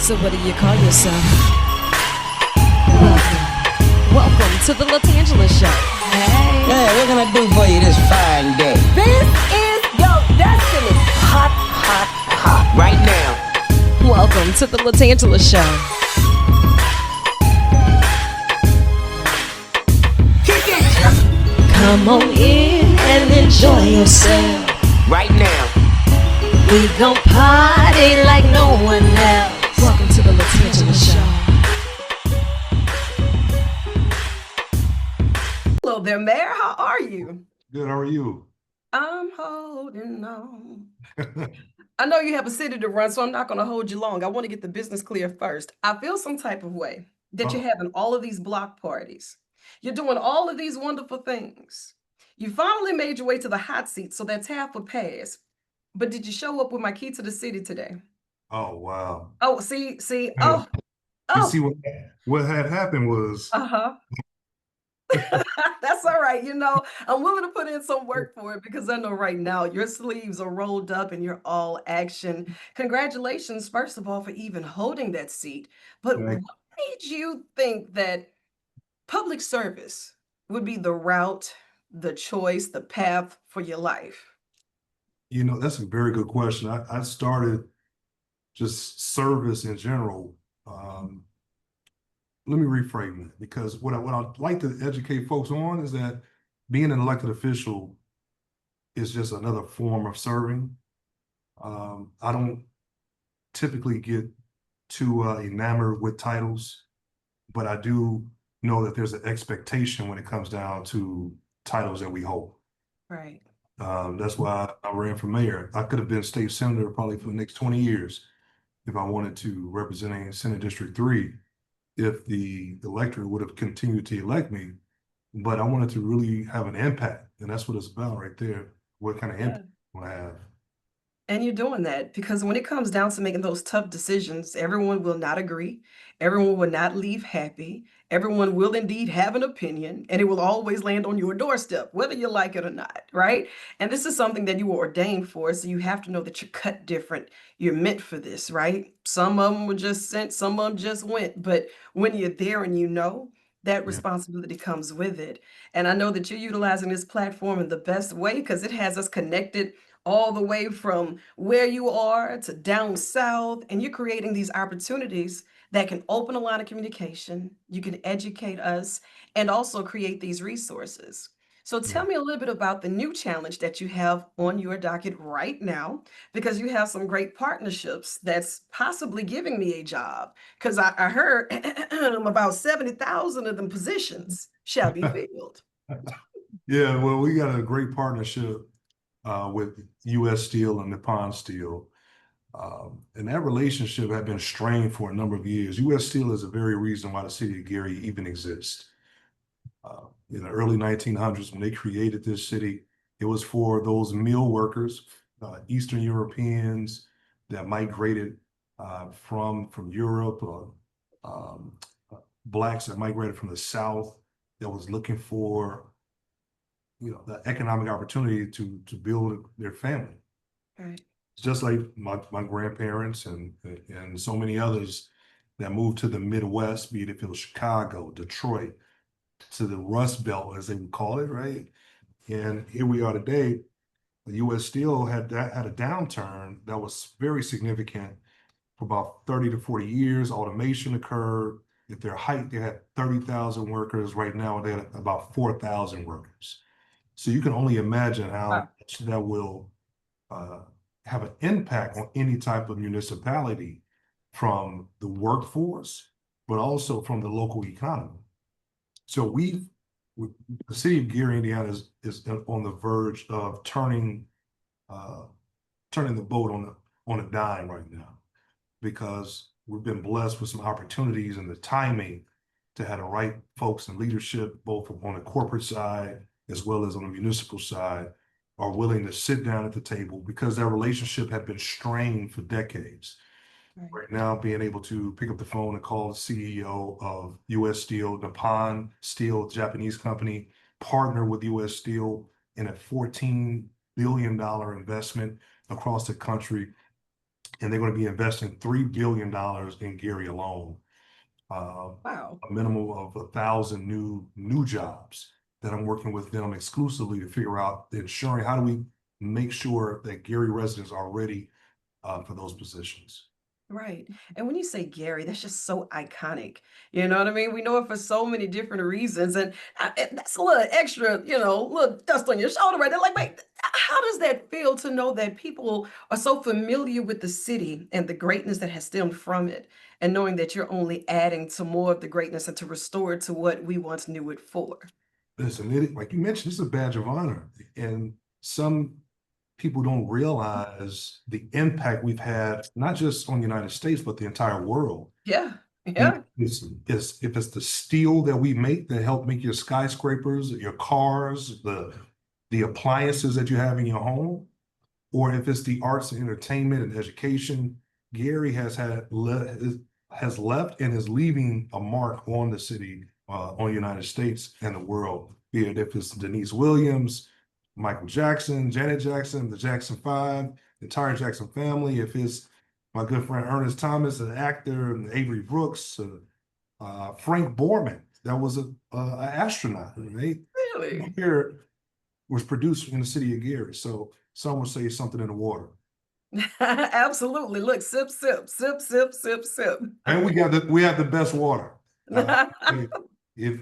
So what do you call yourself? Welcome to the LaTangela Show. Hey. Hey, what can I do for you this fine day? This is your destiny. Hot, hot, hot. Right now. Welcome to the LaTangela Show. Kick it. Come on in and enjoy yourself. Right now. We gon' party like no one else. Welcome to the LaTangela Show. Hello there, Mayor. How are you? Good, how are you? I'm holding on. I know you have a city to run, so I'm not going to hold you long. I want to get the business clear first. I feel some type of way that you're having all of these block parties. You're doing all of these wonderful things. You finally made your way to the hot seat, so that's half a pass. But did you show up with my key to the city today? Oh, wow. Oh, see, You oh, see, what had happened was, uh-huh. That's all right. I'm willing to put in some work for it because I know right now your sleeves are rolled up and you're all action. Congratulations, first of all, for even holding that seat. But what like, made you think that public service would be the route, the choice, the path for your life? that's a very good question. I started just service in general. Let me reframe it, because what I'd like to educate folks on is that being an elected official is just another form of serving. I don't typically get too enamored with titles, but I do know that there's an expectation when it comes down to titles that we hold. Right. That's why I ran for mayor. I could have been state senator probably for the next 20 years if I wanted to, representing Senate District 3, if the electorate would have continued to elect me. But I wanted to really have an impact, and that's what it's about right there. What kind of impact I want to have. And you're doing that because when it comes down to making those tough decisions, everyone will not agree. Everyone will not leave happy. Everyone will indeed have an opinion, and it will always land on your doorstep, whether you like it or not, right? And this is something that you were ordained for, so you have to know that you're cut different. You're meant for this, right? Some of them were just sent, some of them just went. But when you're there and that Yeah. responsibility comes with it. And I know that you're utilizing this platform in the best way because it has us connected all the way from where you are to down south, and you're creating these opportunities that can open a line of communication. You can educate us and also create these resources. So tell me a little bit about the new challenge that you have on your docket right now, because you have some great partnerships that's possibly giving me a job. Because I heard about 70,000 of them positions shall be filled. Yeah, well, we got a great partnership with U.S. Steel and Nippon Steel. And that relationship had been strained for a number of years. U.S. Steel is the very reason why the city of Gary even exists. In the early 1900s, when they created this city, it was for those mill workers, Eastern Europeans that migrated from Europe, um, Blacks that migrated from the South, that was looking for the economic opportunity to build their family. Right. It's just like my grandparents and so many others that moved to the Midwest, be it was Chicago, Detroit, to the Rust Belt, as they would call it, right? And here we are today. The U.S. Steel had a downturn that was very significant for about 30 to 40 years. Automation occurred. At their height, they had 30,000 workers. Right now, they have about 4,000 workers. So you can only imagine how much that will have an impact on any type of municipality, from the workforce, but also from the local economy. So the city of Gary, Indiana is on the verge of turning the boat on a dime right now, because we've been blessed with some opportunities and the timing to have the right folks in leadership, both on the corporate side as well as on the municipal side, are willing to sit down at the table, because that relationship had been strained for decades. Right now, being able to pick up the phone and call the CEO of U.S. Steel, Nippon Steel, Japanese company, partner with U.S. Steel in a $14 billion investment across the country, and they're going to be investing $3 billion in Gary alone. Wow. A minimum of 1,000 new jobs that I'm working with them exclusively to figure out ensuring how do we make sure that Gary residents are ready for those positions. Right. And when you say Gary, that's just so iconic. You know what I mean? We know it for so many different reasons. And that's a little extra, little dust on your shoulder right there. Like, wait, how does that feel to know that people are so familiar with the city and the greatness that has stemmed from it, and knowing that you're only adding to more of the greatness and to restore it to what we once knew it for? Listen, like you mentioned, it's a badge of honor. And some people don't realize the impact we've had, not just on the United States, but the entire world. Yeah. And Yeah. if it's the steel that we make that help make your skyscrapers, your cars, the appliances that you have in your home, or if it's the arts and entertainment and education, Gary has left and is leaving a mark on the city, on the United States and the world. Be it if it's Denise Williams, Michael Jackson, Janet Jackson, the Jackson Five, the entire Jackson family. If it's my good friend Ernest Thomas, an actor, and Avery Brooks, Frank Borman, that was an astronaut, right? Really? Here was produced in the city of Gary. So some would say something in the water. Absolutely. Look, sip, sip, sip, sip, sip, sip. And we have the best water. If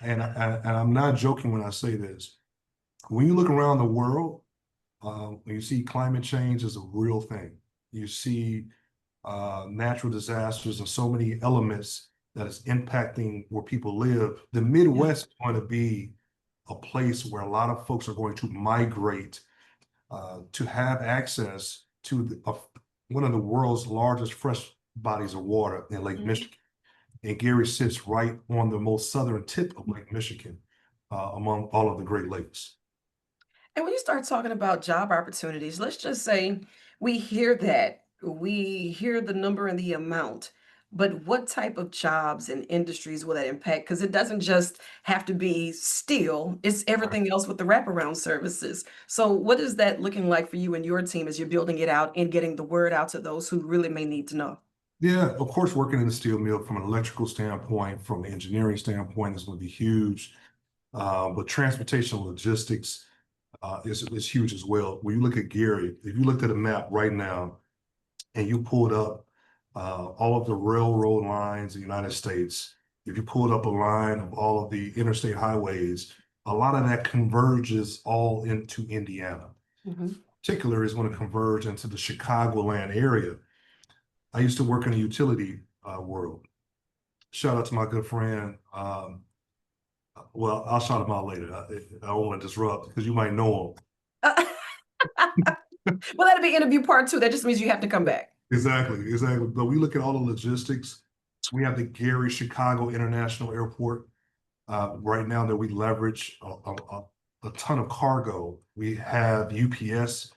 and I'm not joking when I say this. When you look around the world, when you see climate change is a real thing. You see natural disasters and so many elements that is impacting where people live. The Midwest is going to be a place where a lot of folks are going to migrate to have access to one of the world's largest fresh bodies of water in Lake Michigan. And Gary sits right on the most southern tip of Lake Michigan, among all of the Great Lakes. And when you start talking about job opportunities, let's just say we hear that, we hear the number and the amount, but what type of jobs and industries will that impact? Because it doesn't just have to be steel, it's Right. everything else with the wraparound services. So, what is that looking like for you and your team as you're building it out and getting the word out to those who really may need to know? Yeah, of course, working in the steel mill from an electrical standpoint, from an engineering standpoint, is going to be huge. But transportation logistics is huge as well. When you look at Gary, if you looked at a map right now and you pulled up all of the railroad lines in the United States, if you pulled up a line of all of the interstate highways, a lot of that converges all into Indiana. Mhm. Particular is going to converge into the Chicagoland area. I used to work in the utility world. Shout out to my good friend. Well, I'll shout him out later. I don't want to disrupt because you might know him. Well, that'll be interview part two. That just means you have to come back. Exactly. But we look at all the logistics. We have the Gary Chicago International Airport right now that we leverage a ton of cargo. We have UPS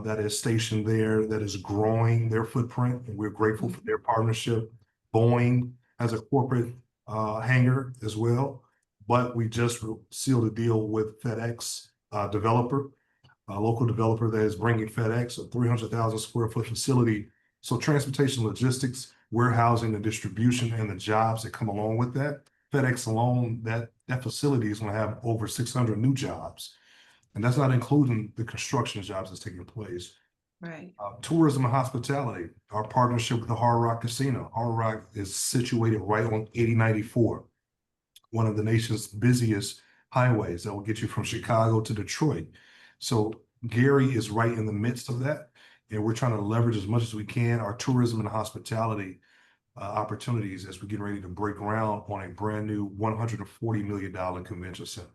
that is stationed there, that is growing their footprint, and we're grateful for their partnership. Boeing has a corporate hangar as well, but we just sealed a deal with FedEx developer, a local developer that is bringing FedEx a 300,000 square foot facility. So transportation, logistics, warehousing, the distribution, and the jobs that come along with that. FedEx alone, that facility is going to have over 600 new jobs. And that's not including the construction jobs that's taking place. Right. Tourism and hospitality, our partnership with the Hard Rock Casino. Hard Rock is situated right on 8094, one of the nation's busiest highways that will get you from Chicago to Detroit. So Gary is right in the midst of that. And we're trying to leverage as much as we can our tourism and hospitality opportunities as we get ready to break ground on a brand new $140 million convention center.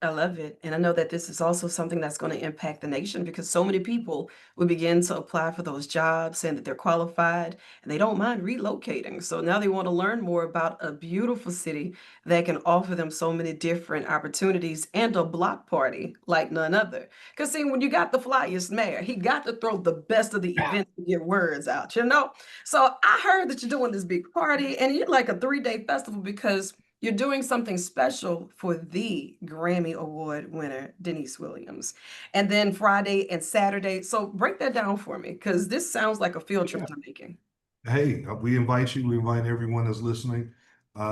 I love it. And I know that this is also something that's going to impact the nation because so many people will begin to apply for those jobs, saying that they're qualified and they don't mind relocating. So now they want to learn more about a beautiful city that can offer them so many different opportunities and a block party like none other. Because see, when you got the flyest mayor, he got to throw the best of the events to get words out, you know? So I heard that you're doing this big party and you're like a 3-day festival because You're doing something special for the Grammy Award winner, Denise Williams. And then Friday and Saturday. So break that down for me, because this sounds like a field trip to making. Hey, we invite you. We invite everyone that's listening.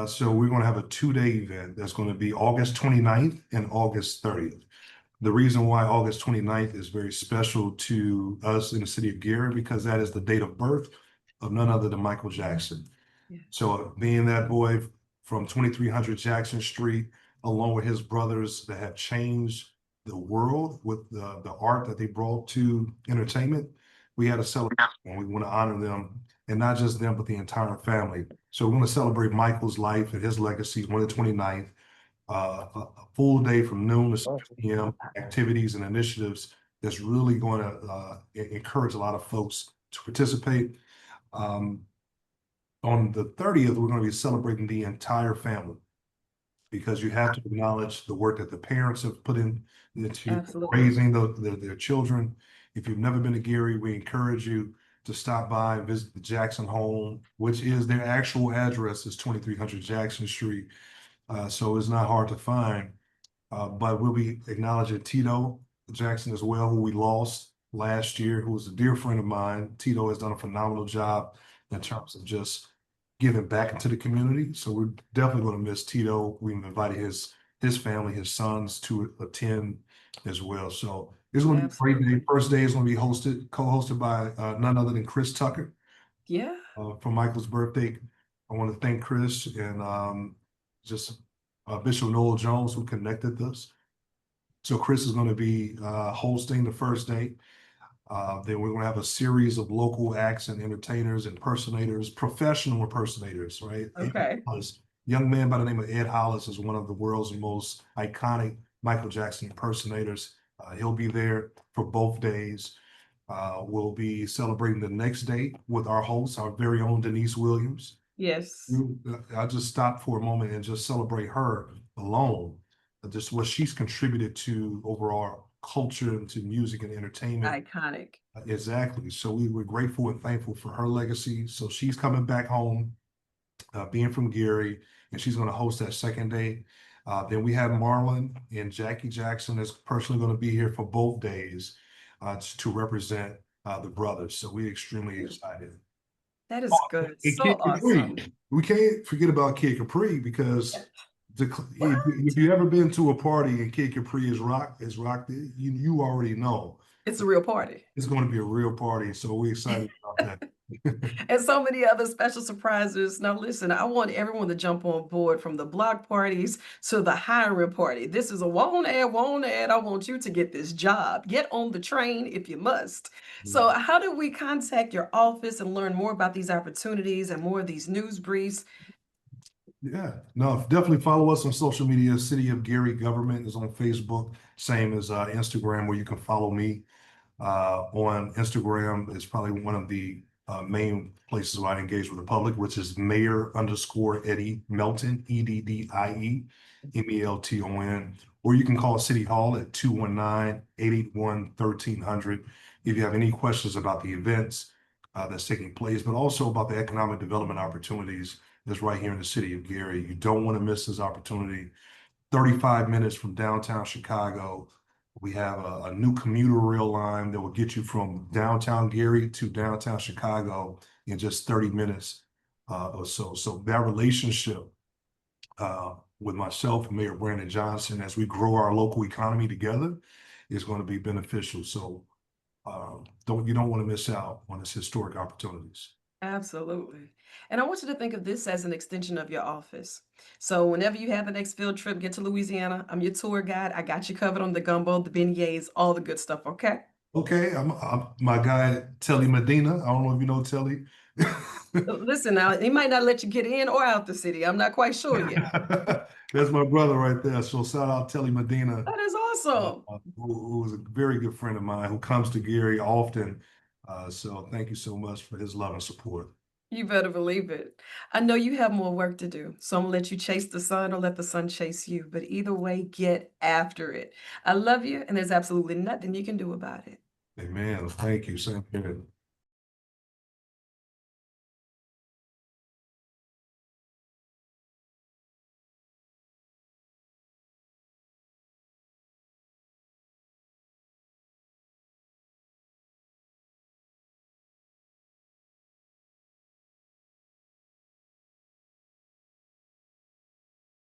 So we're going to have a 2-day event that's going to be August 29th and August 30th. The reason why August 29th is very special to us in the city of Gary, because that is the date of birth of none other than Michael Jackson. Yeah. So being that boy from 2300 Jackson Street, along with his brothers that have changed the world with the art that they brought to entertainment, we had a celebration and we want to honor them, and not just them, but the entire family. So we want to celebrate Michael's life and his legacy on the 29th. A full day from noon to 6 p.m. activities and initiatives that's really going to encourage a lot of folks to participate. On the 30th, we're going to be celebrating the entire family, because you have to acknowledge the work that the parents have put in into Absolutely. raising their children. If you've never been to Gary, we encourage you to stop by and visit the Jackson home, which is their actual address is 2300 Jackson Street. So it's not hard to find. But we'll be acknowledging Tito Jackson as well, who we lost last year, who was a dear friend of mine. Tito has done a phenomenal job in terms of just giving back into the community. So we're definitely going to miss Tito. We've invited his family, his sons, to attend as well. So it's going to be a great day. First day is going to be co-hosted by none other than Chris Tucker. Yeah. For Michael's birthday. I want to thank Chris and just Bishop Noel Jones, who connected us. So Chris is going to be hosting the first day. Then we're going to have a series of local acts and entertainers, impersonators, professional impersonators, right? Okay. Young man by the name of Ed Hollis is one of the world's most iconic Michael Jackson impersonators. He'll be there for both days. We'll be celebrating the next day with our host, our very own Denise Williams. Yes. I'll just stop for a moment and just celebrate her alone, just what she's contributed to overall culture and to music and entertainment. Iconic. Exactly. So we were grateful and thankful for her legacy. So she's coming back home, being from Gary, and she's going to host that second day. Then we have Marlon and Jackie Jackson that's personally going to be here for both days to represent the brothers. So we're extremely excited. That is good. And So Kid Capri. awesome. We can't forget about Kid Capri, because if you ever been to a party and Kid Capri is rocked, you already know It's a real party. it's going to be a real party. So we're excited about that. And so many other special surprises. Now, listen, I want everyone to jump on board, from the block parties to the hiring party. This is a won't ad. I want you to get this job. Get on the train if you must. So, how do we contact your office and learn more about these opportunities and more of these news briefs? Yeah, no, definitely follow us on social media. City of Gary Government is on Facebook, same as Instagram, where you can follow me. On Instagram is probably one of the main places where I engage with the public, which is Mayor_Eddie Melton, EDDIE MELTON. Or you can call City Hall at 219-881-1300 if you have any questions about the events that's taking place, but also about the economic development opportunities that's right here in the city of Gary. You don't want to miss this opportunity. 35 minutes from downtown Chicago. We have a new commuter rail line that will get you from downtown Gary to downtown Chicago in just 30 minutes or so. So that relationship with myself and Mayor Brandon Johnson, as we grow our local economy together, is going to be beneficial. So you don't want to miss out on this historic opportunities. Absolutely. And I want you to think of this as an extension of your office. So whenever you have the next field trip, get to Louisiana, I'm your tour guide. I got you covered on the gumbo, the beignets, all the good stuff, okay? Okay, I'm my guy Telly Medina. I don't know if you know Telly. Listen, now he might not let you get in or out the city. I'm not quite sure yet. That's my brother right there. So shout out Telly Medina, That is awesome. who is a very good friend of mine, who comes to Gary often. So thank you so much for his love and support. You better believe it. I know you have more work to do, so I'm gonna let you chase the sun or let the sun chase you. But either way, get after it. I love you, and there's absolutely nothing you can do about it. Amen. Thank you. Same here.